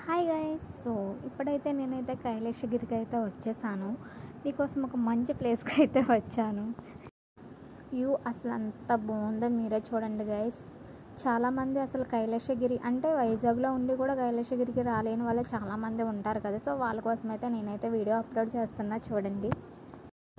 Hi guys. ఇప్పుడైతే నేనైతే కైలాసగిరికి అయితే వచ్చేసాను. మీకోసం ఒక మంచి ప్లేస్కి అయితే వచ్చాను. వ్యూ అసలు అంత బాగుందో మీరే చూడండి గైస్. చాలామంది అసలు కైలాసగిరి అంటే వైజాగ్లో ఉండి కూడా కైలాసగిరికి రాలేని వాళ్ళు చాలామంది ఉంటారు కదా. సో వాళ్ళ కోసం అయితే నేనైతే వీడియో అప్లోడ్ చేస్తున్నా చూడండి.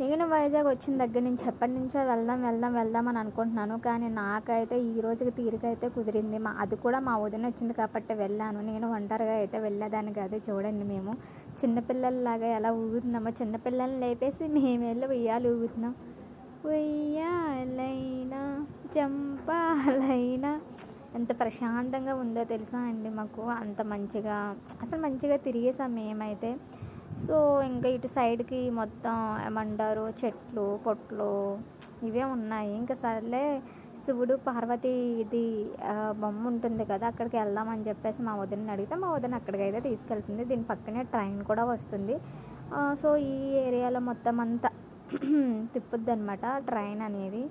నేను వైజాగ్ వచ్చిన దగ్గర నుంచి ఎప్పటి నుంచో వెళ్దాం అని అనుకుంటున్నాను. కానీ నాకైతే ఈ రోజుకి తీరికైతే కుదిరింది. అది కూడా మా వదిన వచ్చింది కాబట్టి వెళ్ళాను. నేను ఒంటరిగా అయితే వెళ్ళేదాన్ని కాదు. చూడండి మేము చిన్నపిల్లల్లాగా ఎలా ఊగుతున్నామో, చిన్నపిల్లల్ని లేపేసి మేము వెళ్ళి ఉయ్యాలు ఊగుతున్నాం. ఉయ్యాలైనా చంపాలైనా ఎంత ప్రశాంతంగా ఉందో తెలుసా అండి. మాకు అంత మంచిగా తిరిగేసాం మేమైతే. సో ఇంకా ఇటు సైడ్కి మొత్తం ఏమంటారు చెట్లు పొట్లు ఇవే ఉన్నాయి. ఇంకా సర్లే శివుడు పార్వతి ఇది బొమ్మ ఉంటుంది కదా, అక్కడికి వెళ్దామని చెప్పేసి మా వదినని అడిగితే మా వదిన అక్కడికైతే తీసుకెళ్తుంది. దీని పక్కనే ట్రైన్ కూడా వస్తుంది. సో ఈ ఏరియాలో మొత్తం అంతా తిప్పుద్ది అనమాట ట్రైన్ అనేది.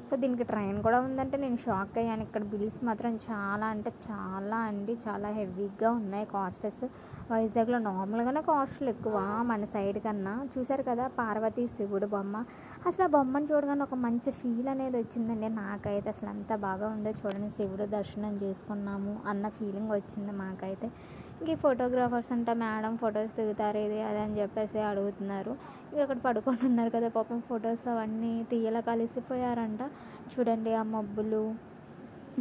సో దీనికి ట్రైన్ కూడా ఉందంటే నేను షాక్ అయ్యాను. ఇక్కడ బిల్స్ మాత్రం చాలా అంటే చాలా హెవీగా ఉన్నాయి కాస్టెస్. వైజాగ్లో నార్మల్గానే కాస్ట్లు ఎక్కువ మన సైడ్ కన్నా. చూసారు కదా పార్వతీ శివుడు బొమ్మ. అసలు ఆ బొమ్మను చూడగానే ఒక మంచి ఫీల్ అనేది వచ్చిందండి నాకైతే. అసలు ఎంత బాగా ఉందో చూడండి. శివుడు దర్శనం చేసుకున్నాము అన్న ఫీలింగ్ వచ్చింది మాకైతే. ఇంక ఈ ఫోటోగ్రాఫర్స్ అంట మేడం ఫొటోస్ దిగుతారు ఇది అది అని చెప్పేసి అడుగుతున్నారు. ఇక అక్కడ పడుకొని ఉన్నారు కదా పాపం, ఫొటోస్ అవన్నీ తీయలా కలిసిపోయారంట. చూడండి ఆ మబ్బులు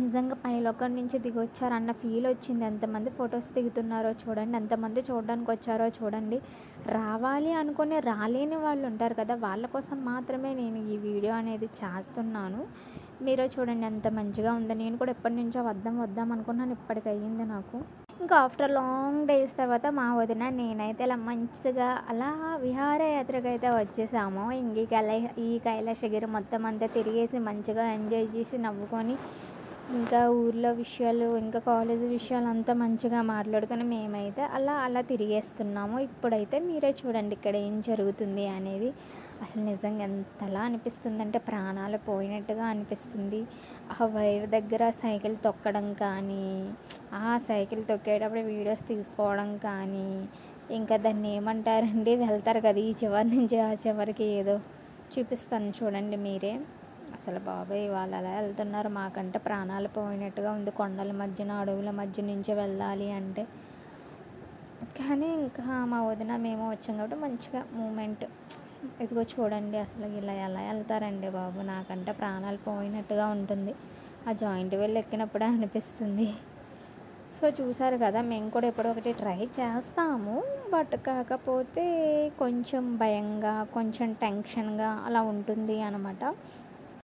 నిజంగా పైలోకం నుంచి దిగొచ్చారు అన్న ఫీల్ వచ్చింది. ఎంతమంది ఫొటోస్ దిగుతున్నారో చూడండి, ఎంతమంది చూడడానికి వచ్చారో చూడండి. రావాలి అనుకుని రాలేని వాళ్ళు ఉంటారు కదా, వాళ్ళ కోసం మాత్రమే నేను ఈ వీడియో అనేది చేస్తున్నాను. మీరు చూడండి ఎంత మంచిగా ఉందో. నేను కూడా ఎప్పటి నుంచో వద్దాం అనుకున్నాను, ఇప్పటికి అయ్యింది నాకు. ఇంకా ఆఫ్టర్ లాంగ్ డేస్ తర్వాత మా వదిన నేనైతే ఇలా మంచిగా అలా విహారయాత్రకు అయితే వచ్చేసాము. ఈ కైలాసగిరి మొత్తం అంతా తిరిగేసి మంచిగా ఎంజాయ్ చేసి నవ్వుకొని ఇంకా ఊర్లో విషయాలు ఇంకా కాలేజీ విషయాలు అంతా మంచిగా మాట్లాడుకొని మేమైతే అలా తిరిగేస్తున్నాము. ఇప్పుడైతే మీరే చూడండి ఇక్కడ ఏం జరుగుతుంది అనేది. అసలు నిజంగా ఎంతలా అనిపిస్తుంది అంటే ప్రాణాలు పోయినట్టుగా అనిపిస్తుంది. ఆ వైర్ దగ్గర సైకిల్ తొక్కడం కానీ, ఆ సైకిల్ తొక్కేటప్పుడు వీడియోస్ తీసుకోవడం కానీ, ఇంకా దాన్ని ఏమంటారండి వెళ్తారు కదా ఈ చివరి నుంచి ఆ చివరికి, ఏదో చూపిస్తాను చూడండి మీరే. అసలు బాబాయ్ వాళ్ళు అలా వెళ్తున్నారు, మాకంటే ప్రాణాలు పోయినట్టుగా ఉంది. కొండల మధ్యన అడవుల మధ్య నుంచి వెళ్ళాలి అంటే. కానీ ఇంకా మా వదిన మేము వచ్చాం కాబట్టి మంచిగా మూమెంట్. ఇదిగో చూడండి అసలు ఇలా ఎలా వెళ్తారండి బాబు, నాకంటే ప్రాణాలు పోయినట్టుగా ఉంటుంది. ఆ జాయింట్ వీల్ ఎక్కినప్పుడే అనిపిస్తుంది. సో చూసారు కదా, మేము కూడా ఎప్పుడొకటి ట్రై చేస్తాము. బట్ కాకపోతే కొంచెం భయంగా కొంచెం టెన్షన్గా అలా ఉంటుంది అనమాట.